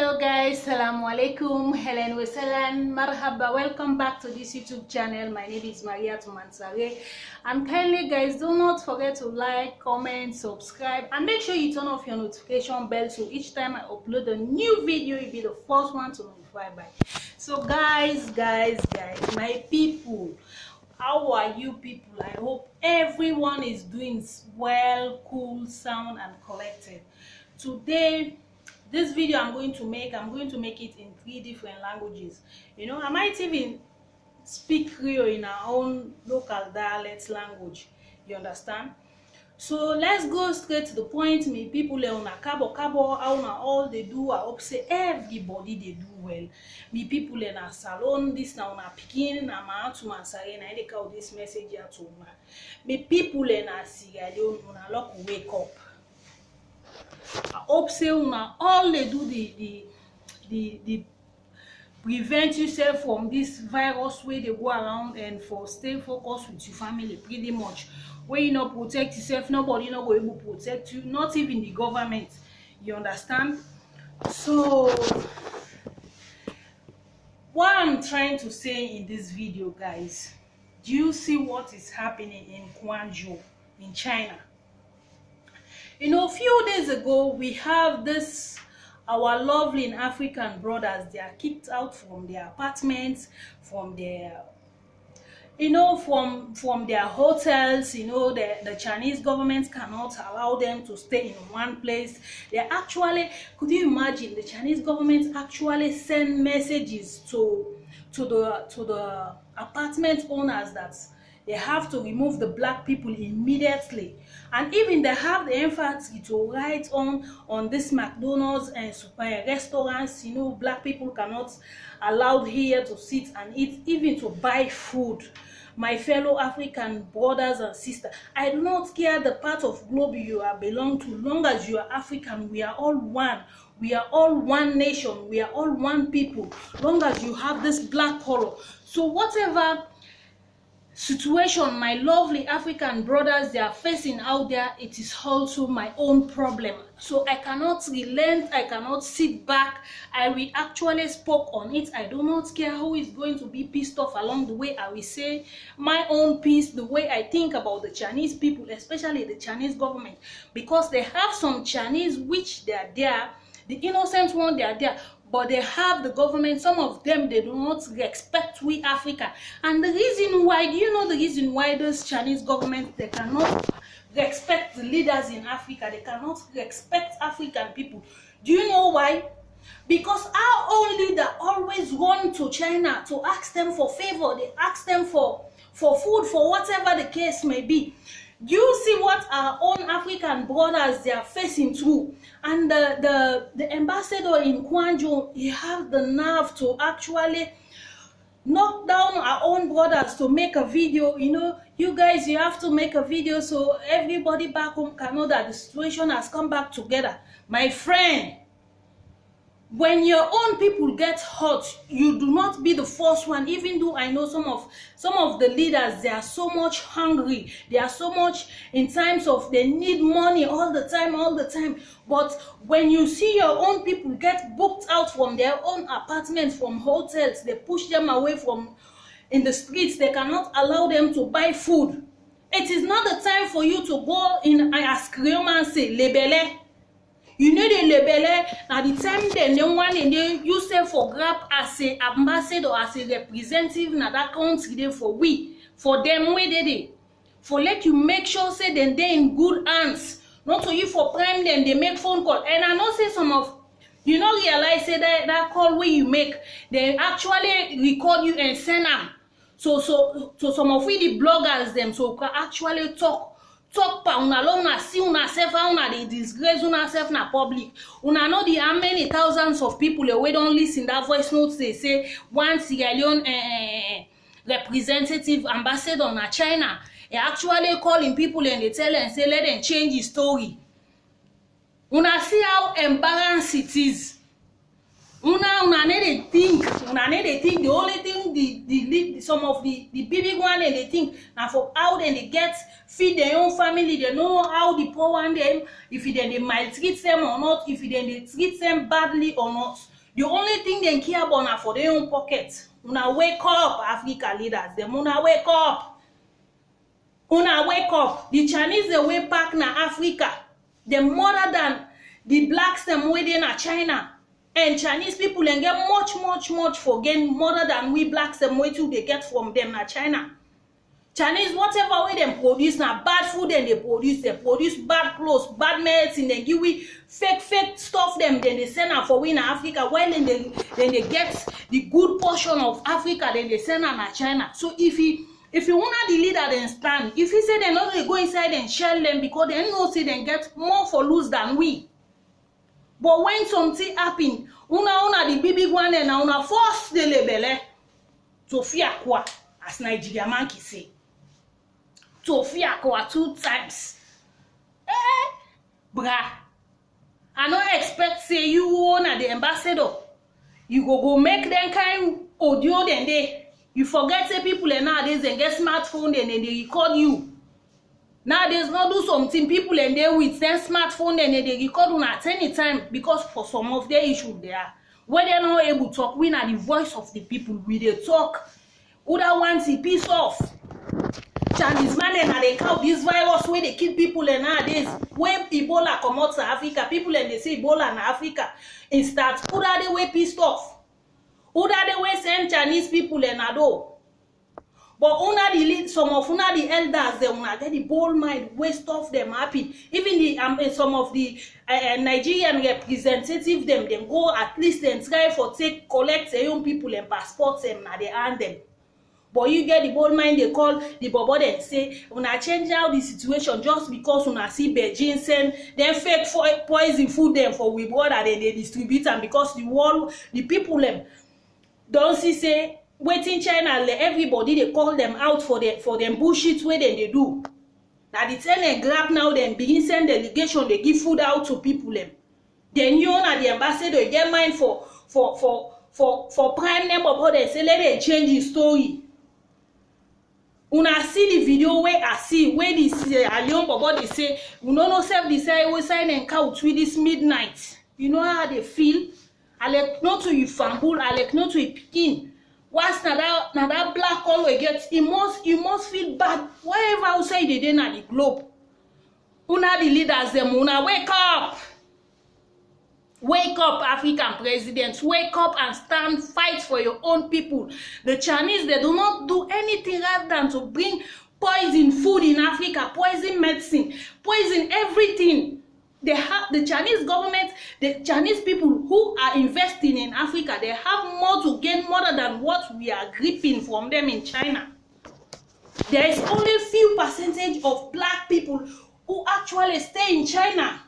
Hello guys, Assalamu alaikum, Helen Weselan, Marhaba, welcome back to this YouTube channel. My name is Maria Tumansare, and kindly guys, do not forget to like, comment, subscribe, and make sure you turn off your notification bell so each time I upload a new video, you'll be the first one to notify by. So guys, my people, how are you people? I hope everyone is doing well, cool, sound, and collected. Today, this video I'm going to make it in 3 different languages. You know, I might even speak Creole in our own local dialect language. You understand? So let's go straight to the point. Me people on a cabo all they do, I hope say everybody they do well. Me people in a salon, this now na picking, na ma to mansare, na they call this message here to me. Me people in a Sierra Leone, una lock wake up. I hope say una all they do the prevent yourself from this virus where they go around, and for stay focused with your family pretty much. Where you not protect yourself, nobody not going to protect you, not even the government. You understand? So what I'm trying to say in this video, guys, do you see what is happening in Guangzhou in China? You know, a few days ago, we have this, our lovely African brothers, they are kicked out from their apartments, from their, you know, from their hotels. You know, the Chinese government cannot allow them to stay in one place. They actually, could you imagine, the Chinese government actually send messages to the apartment owners that they have to remove the black people immediately, and even they have the emphasis to write on this McDonald's and restaurants. You know, black people cannot allowed here to sit and eat, even to buy food. My fellow African brothers and sisters, I do not care the part of globe you are belong to, long as you are African. We are all one. We are all one nation. We are all one people, long as you have this black color. So whatever situation my lovely African brothers they are facing out there, it is also my own problem. So I cannot relent, I cannot sit back. I will actually spoke on it. I do not care who is going to be pissed off along the way. I will say my own piece, the way I think about the Chinese people, especially the Chinese government, because they have some Chinese which they are there, the innocent one they are there, but they have the government, some of them, they do not respect we Africa. And the reason why, do you know the reason why those Chinese government, they cannot respect the leaders in Africa, they cannot respect African people? Do you know why? Because our own leader always run to China to ask them for favor, they ask them for food, for whatever the case may be. Do you see what our own African brothers they are facing through? And the ambassador in Guangzhou, he has the nerve to actually knock down our own brothers to make a video. You know, you guys, you have to make a video so everybody back home can know that the situation has come back together. My friend, when your own people get hurt, you do not be the first one. Even though I know some of the leaders, they are so much hungry, they are so much in times of they need money all the time. But when you see your own people get booked out from their own apartments, from hotels, they push them away from in the streets, they cannot allow them to buy food. It is not the time for you to go in as Creole say lebele. You know the label now the time they no one and they use them for grab as a ambassador, as a representative na that country there for them where they for let you make sure say then they in good hands, not to you for prime them they make phone call. And I know say some of you know realize say that call where you make they actually record you and send them. So some of we the bloggers them so can actually talk pa una long see una self una they disgrace una self na public. Una know the how many thousands of people we don't listen that voice notes they say one Sierra Leone representative ambassador na China actually calling people and they tell and say let them change the story. Una see how embarrassing it is. Una need to think the only thing some of the big one and they think now for how then they get feed their own family, they know how the poor one them, if they maltreat them or not, if they treat them badly or not. The only thing they care about na for their own pocket. Una wake up, Africa leaders. Them una wake up. Una wake up. The Chinese they way back na Africa. They more than the blacks them within na China. And Chinese people and get much for gain more than we blacks them way to they get from them na China. Chinese, whatever way they produce now, bad food and they produce bad clothes, bad medicine, they give we fake stuff them, then they send out for we in Africa, while then they get the good portion of Africa, then they send out to China. So if you wanna the leader then stand, if he say they not they go inside and shell them because they know say they get more for lose than we. But when something happen, una the big one and una force the label to fear kwa, as Nigeria man ki say. To fear kwa 2 times. Bruh. I don't expect say you own the ambassador. You go make them kind audio then they. You forget say people nowadays and get smartphone and then they record you. Nowadays not do something people and they with their smartphone and they record on at any time because for some of their issues there. When they're not able to talk, we are the voice of the people. We they talk. Other ones he piece off. Chinese man and they count this virus where they kill people and nowadays when Ebola come out to Africa, people and they say Ebola in Africa instead who are they way pissed off? Who are they way send Chinese people and ado? But una the lead some of una the elders they una get the bold mind way stuff them happy. Even the some of the Nigerian representative them go at least and try for take collect their young people and passports them na they hand them. But you get the bold mind, they call the bobo and say, una change out the situation just because una see Beijing send them fake poison food them for we border then they distribute them because the world, the people them don't see say waiting China everybody they call them out for them bullshit way they do. Now the tell them grab now then begin send delegation they give food out to people them. Then you na the ambassador you get mind for prime name of they say let them change the story. Una see the video where I see where this Alion Bobo they say we no self decide we sign and couch with this midnight. You know how they feel? I like not to you fambul, I like not to you picking. Once na that black always gets you must feel bad wherever outside the day na the globe. Una the leaders them una wake up. Wake up, African presidents. Wake up and stand, fight for your own people. The Chinese, they do not do anything rather than to bring poison food in Africa, poison medicine, poison everything. They have the Chinese government, the Chinese people who are investing in Africa, they have more to gain more than what we are gripping from them in China. There is only few percentage of black people who actually stay in China.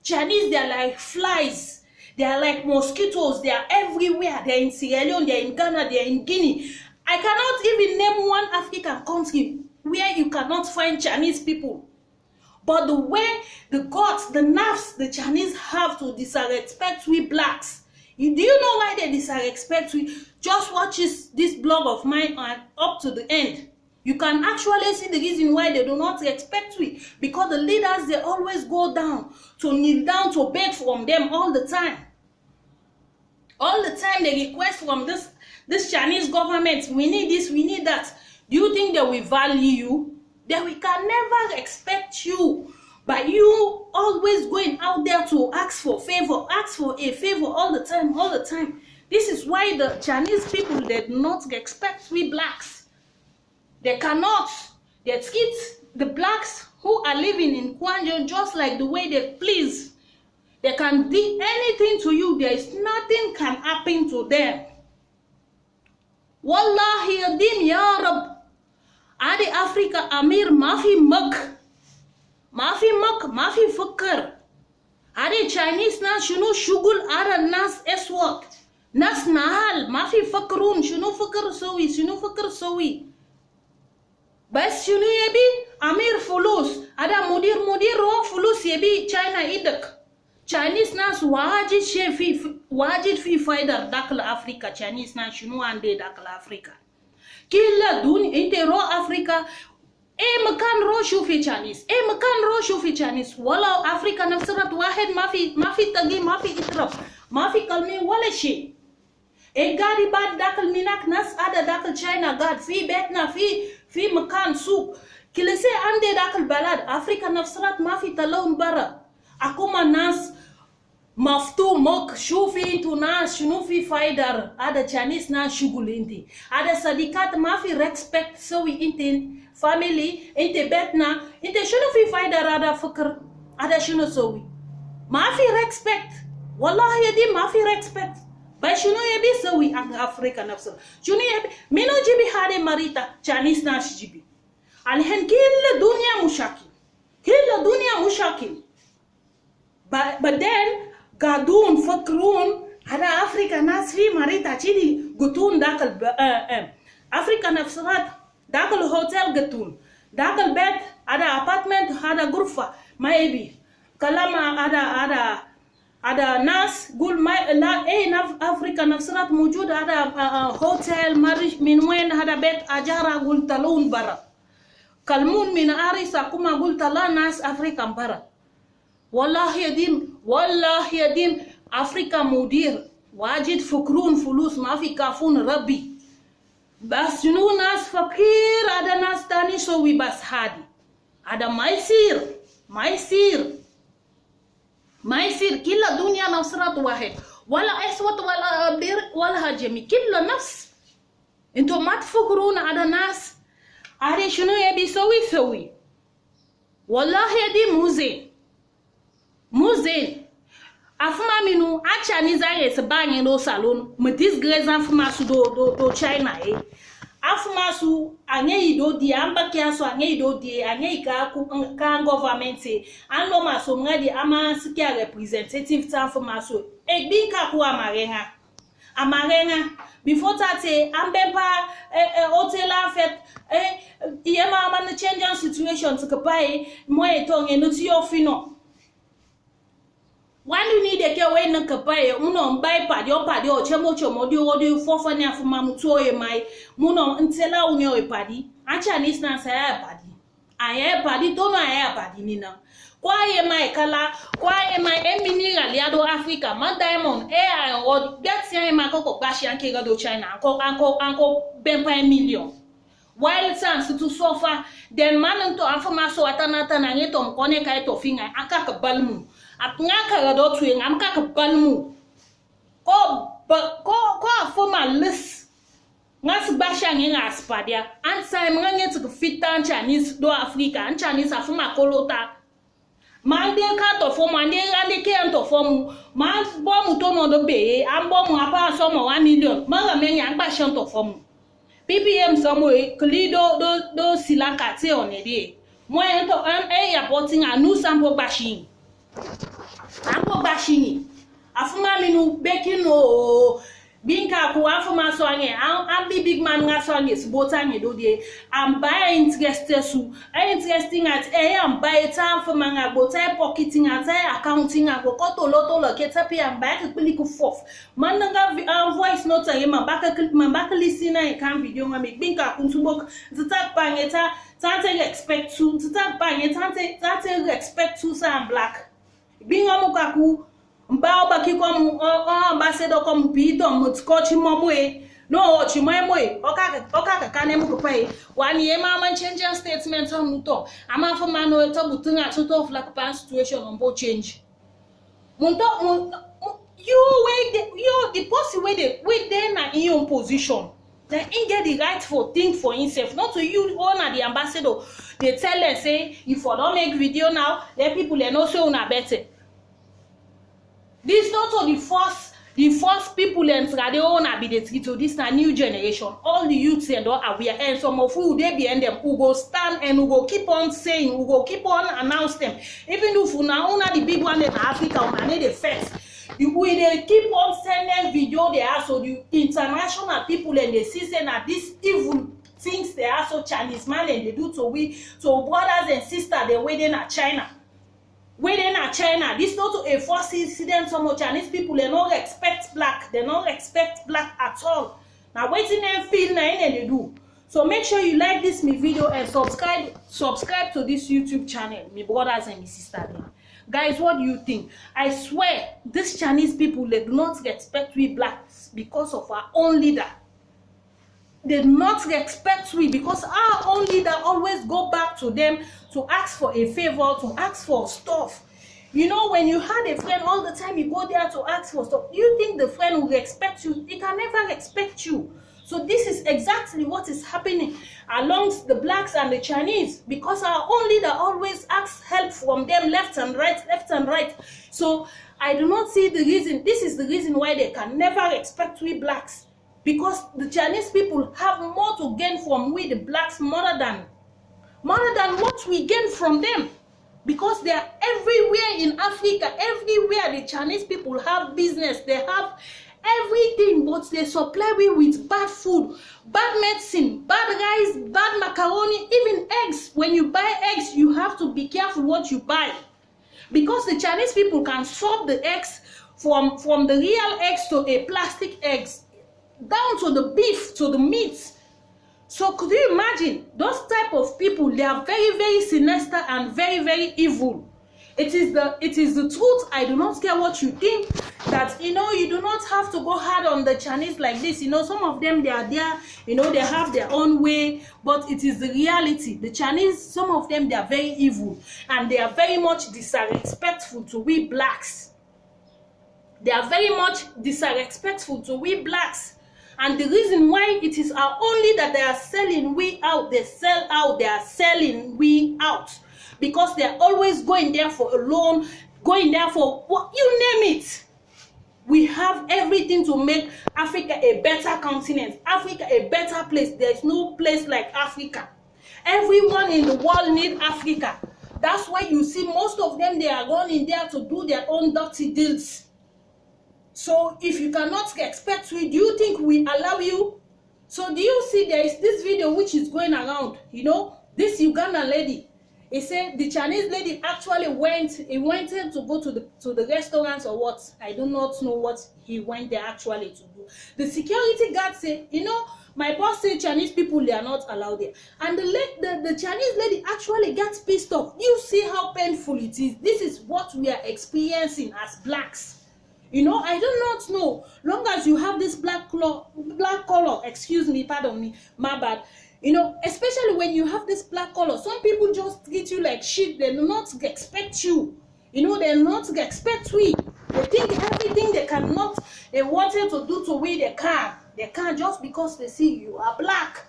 Chinese, they are like flies. They are like mosquitoes. They are everywhere. They are in Sierra Leone. They are in Ghana. They are in Guinea. I cannot even name one African country where you cannot find Chinese people. But the way, the guts, the nerves the Chinese have to disrespect we blacks. Do you know why they disrespect we? Just watch this blog of mine up to the end. You can actually see the reason why they do not respect we. Because the leaders, they always go down, to kneel down, to beg from them all the time. All the time they request from this Chinese government, we need this, we need that. Do you think they will value you? That we can never expect you. But you always going out there to ask for a favor all the time. This is why the Chinese people, they do not respect we blacks. They cannot. They treat the blacks who are living in Guangzhou just like the way they please. They can do anything to you. There is nothing can happen to them. Wallahi adim ya Rab. Adi Africa Amir mafi mak. Mafi fakir. Adi Chinese na shunu shugul ara nas eswak. Nas nahal mafi fakrun shunu fakir sawi. Bas shunu yebi Amir fulus ada mudir ro fulus yebi China idak Chinese nas wajid fi faidar dakla Africa Chinese nas shunu ande dakla Africa kila dun inte ro Africa makan ro shufi Chinese wala Africa nafsarat wahed mafi tagi mafi itrab ma fi kalmi wala she e gadi bad dakal minak nas ada dakal China gad fi betna fi makan suk kile se ande dakal balad Afrika nafsrat ma fi talon bara akuma nas maftu mok shufi into nas shunu fi faidar ada Chinese na shugul inti ada sadikat ma fi respect so we inti family inte betna inte shunu fi faidar ada fikr ada shunu so we ma fi respect wallahi yadi ma fi respect bay shunu yebi so we Afrika nafsa shunu yebi mino jibi hade marita Chinese na jibi alhen kila dunia mushakil but then gadun fakrun hada Afrika nas fi marita chidi gutun dakal Afrika nafsat dakal hotel gutun dakal bed ada apartment hada gurfa maybe kalama ada nas gul la Afrika nafsat mujud ada hotel marish min wen hada bed ajara gul talun bara kalmun min arisa kuma gul tala nas Afrika bara wallahi yadim Afrika mudir wajid fukrun fulus ma fi kafun rabbi bas junu nas fakir ada nas tani so wi bas hadi ada maisir kila dunia nafsrat wahid wala aswat wala bir wala hajmi kila nafs into mat fukrun ada nas are shunu yabi sawi wallahi yadim muze afuma minu acha ni zare se banye no salon me disgrace afuma su do China afuma su anye ido di amba kia so anye ido di anye ka government anlo ma so ngadi ama sikia representative ta afuma su binka ku amarenga before tate ambempa hotela fet yema man change situation to kapai moye tonge no ti ofino when you need a care when kapai muno mbai padi o chemo odi fofa ni afuma mutu oye mai muno ntela unyo e padi acha ni sna sa ya padi aye padi to no aye padi ni na kwa ye mai kala kwa ye mai emini aliado Africa ma diamond o get yan ma koko gbashi anke go China anko bempa million while sans to sofa then man to afuma so atanata na ngeto mkone kai to finga aka ka balmu apnga ka do tu ngam ka balmu ko afuma list ngas basha nginga aspadia ansa mnganye to fitan Chinese do Africa an Chinese afuma kolota mande ka to fo mande ngande ke to fo mu ma bo mu to no do be an bo mu apa so mo 1 million manga menya basha to fo mu PPM somewhere klido do silaka te onede mo ento ya porting anu sample bashing ampo bashing afuma minu baking no binka ku afuma so anye am big man nga so anye sibota anye do de am buy interested su interesting at am buy time for manga bota pocketing at accounting go koto lo keta pe am buy click fof man nga voice note anye man back listen na kan video nga me binka ku nsubok zita pangeta tante expect to zita pangeta tante expect to say black binga mukaku mbao baki kom ambassador kom pito mutkochi momwe no chimwe okaka kane mukupai wani ema man change statement on muto ama for mano to butunga to of like pan situation on bo change munto you the person we they na in your position then he get the right for think for himself not to you honor the ambassador they tell them say if you don't make video now then people they know so una better. This not the first people and they own ability to this na new generation. All the youths and all are aware and some of who they behind them who go stand and who go keep on saying, who go keep on announce them. Even if you now own the big one in Africa, and they the first. They keep on sending video they are so the international people and they see saying that these evil things they are so Chinese man and they do to brothers and sisters they waiting at China. Within China, this not a first incident. Some Chinese people they don't expect black. They don't expect black at all. Now waiting and feel na they do. So make sure you like this video and subscribe to this YouTube channel, my brothers and my sisters. Guys, what do you think? I swear, these Chinese people, they do not respect we blacks because of our own leader. They do not respect we because our own leader always go back to them to ask for a favor, to ask for stuff. You know, when you had a friend all the time, you go there to ask for stuff. You think the friend will respect you? He can never respect you. So this is exactly what is happening amongst the blacks and the Chinese, because our own leader always asks help from them left and right, left and right. So I do not see the reason. This is the reason why they can never respect we blacks, because the Chinese people have more to gain from we the blacks more than what we gain from them, because they are everywhere in Africa. Everywhere the Chinese people have business, they have everything, but they supply we with bad food, bad medicine, bad rice, bad macaroni, even eggs. When you buy eggs, you have to be careful what you buy, because the Chinese people can swap the eggs from the real eggs to a plastic eggs, down to the beef, to the meat. So could you imagine those type of people? They are very, very sinister and very, very evil. It is the truth. I do not care what you think, that you know, you do not have to go hard on the Chinese like this. You know, some of them, they are there, you know, they have their own way, but it is the reality. The Chinese, some of them, they are very evil, and they are very much disrespectful to we blacks. They are very much disrespectful to we blacks. And the reason why it is our only that they are selling we out, they sell out, they are selling we out, because they are always going there for a loan, going there for what you name it. We have everything to make Africa a better continent, Africa a better place. There is no place like Africa. Everyone in the world needs Africa. That's why you see most of them, they are running there to do their own dirty deals. So if you cannot expect we, do you think we allow you? So do you see there is this video which is going around, you know, this Ugandan lady. He said the Chinese lady actually went to go to the restaurants or what. I do not know what he went there actually to do. The security guard said, you know, my boss said Chinese people, they are not allowed there. And the Chinese lady actually gets pissed off. You see how painful it is. This is what we are experiencing as blacks. You know, I do not know. Long as you have this black color, excuse me, pardon me, my bad. You know, especially when you have this black color, some people just treat you like shit. They do not expect you. You know, they do not expect we. They think everything they wanted to do to we, they can. They can't just because they see you are black.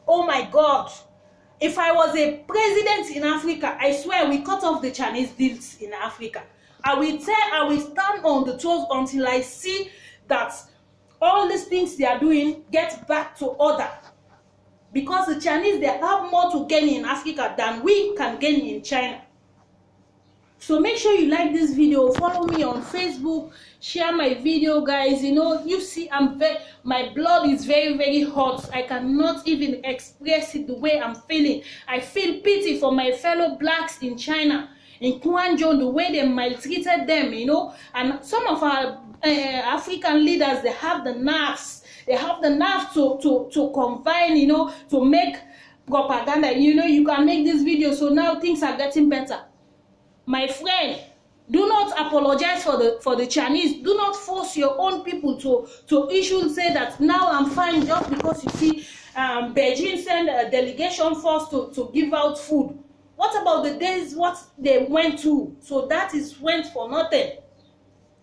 Oh my God. If I was a president in Africa, I swear we cut off the Chinese deals in Africa. I will stand on the toes until I see that all these things they are doing get back to order. Because the Chinese, they have more to gain in Africa than we can gain in China. So make sure you like this video, follow me on Facebook, share my video, guys. You know, you see, my blood is very, very hot. I cannot even express it the way I'm feeling. I feel pity for my fellow blacks in China, in Guangzhou, the way they maltreated them, you know. And some of our African leaders, they have the nerves. They have the nerve to combine, you know, to make propaganda. You know, you can make this video, so now things are getting better. My friend, do not apologize for the Chinese. Do not force your own people to issue, say that now I'm fine just because you see Beijing send a delegation force to give out food. What about the days what they went to? So that is went for nothing.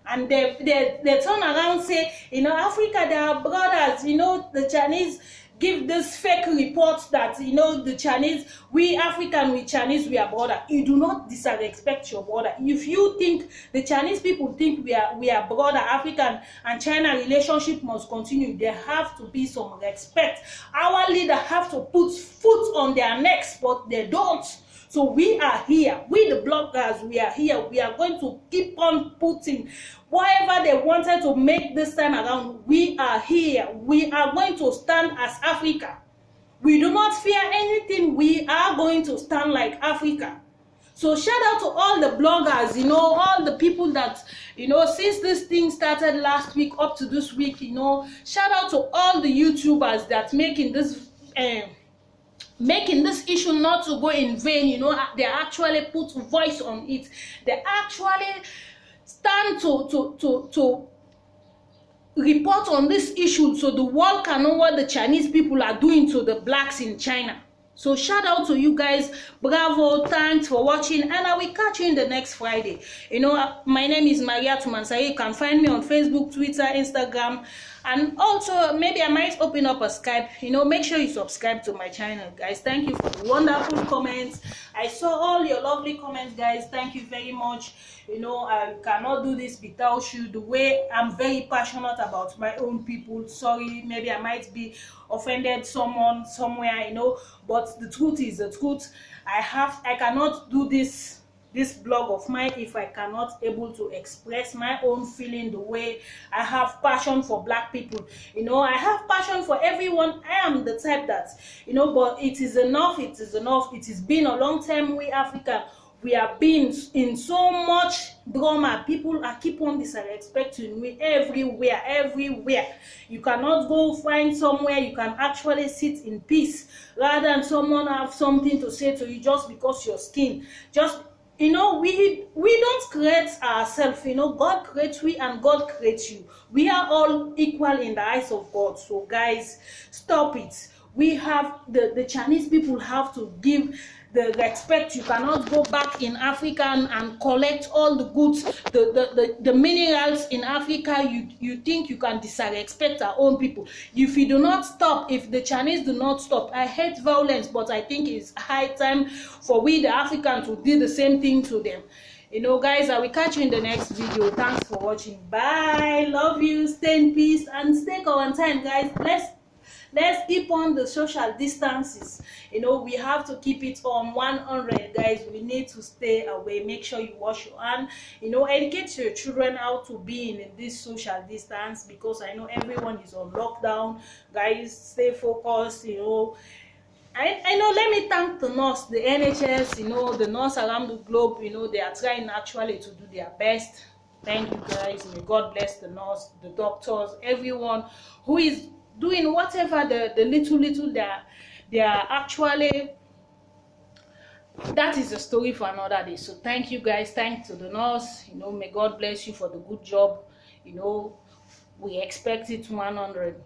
And they turn around say, you know, Africa, they are brothers. You know, the Chinese give this fake reports that, you know, the Chinese, we African, we Chinese, we are brother. You do not disrespect your brother. If you think the Chinese people think we are brother, African and China relationship must continue, there have to be some respect. Our leader have to put foot on their necks, but they don't. So we are here, we the bloggers, we are here. We are going to keep on putting whatever they wanted to make this time around. We are here. We are going to stand as Africa. We do not fear anything. We are going to stand like Africa. So shout out to all the bloggers, you know, all the people that, you know, since this thing started last week up to this week, you know, shout out to all the YouTubers that making this making this issue not to go in vain. You know, they actually put voice on it. They actually stand to report on this issue so the world can know what the Chinese people are doing to the blacks in China. So shout out to you guys. Bravo, thanks for watching, and I will catch you in the next Friday. You know, my name is Maria Tumansai. You can find me on Facebook, Twitter, Instagram, and also maybe I might open up a Skype. You know, make sure you subscribe to my channel, guys. Thank you for the wonderful comments. I saw all your lovely comments, guys. Thank you very much. You know, I cannot do this without you. The way I'm very passionate about my own people. Sorry, maybe I might be offended someone somewhere, you know, but the truth is the truth. I cannot do this blog of mine if I cannot able to express my own feeling the way I have passion for black people. You know, I have passion for everyone. I am the type that, you know, but it is enough. It is enough. It has been a long time. We African, we have been in so much drama. People are keep on disrespecting me everywhere. You cannot go find somewhere you can actually sit in peace rather than someone have something to say to you just because your skin. Just, you know, we don't create ourselves. You know, God creates we and God creates you. We are all equal in the eyes of God. So guys, stop it. We have the Chinese people have to give the respect. You cannot go back in Africa and collect all the goods, the minerals in Africa. You think you can disrespect our own people. If you do not stop, if the Chinese do not stop, I hate violence, but I think it's high time for we the Africans to do the same thing to them. You know, guys, I will catch you in the next video. Thanks for watching. Bye. Love you. Stay in peace and stay quarantined, guys. Let's keep on the social distances. You know, we have to keep it on 100, guys. We need to stay away. Make sure you wash your hand. You know, educate your children how to be in this social distance, because I know everyone is on lockdown. Guys, stay focused. You know, I know. Let me thank the nurse, the NHS. You know, the nurse around the globe. You know, they are trying actually to do their best. Thank you, guys. May God bless the nurse, the doctors, everyone who is doing whatever the little they are actually. That is a story for another day. So thank you, guys. Thanks to the nurse. You know, may God bless you for the good job. You know, we expect it 100.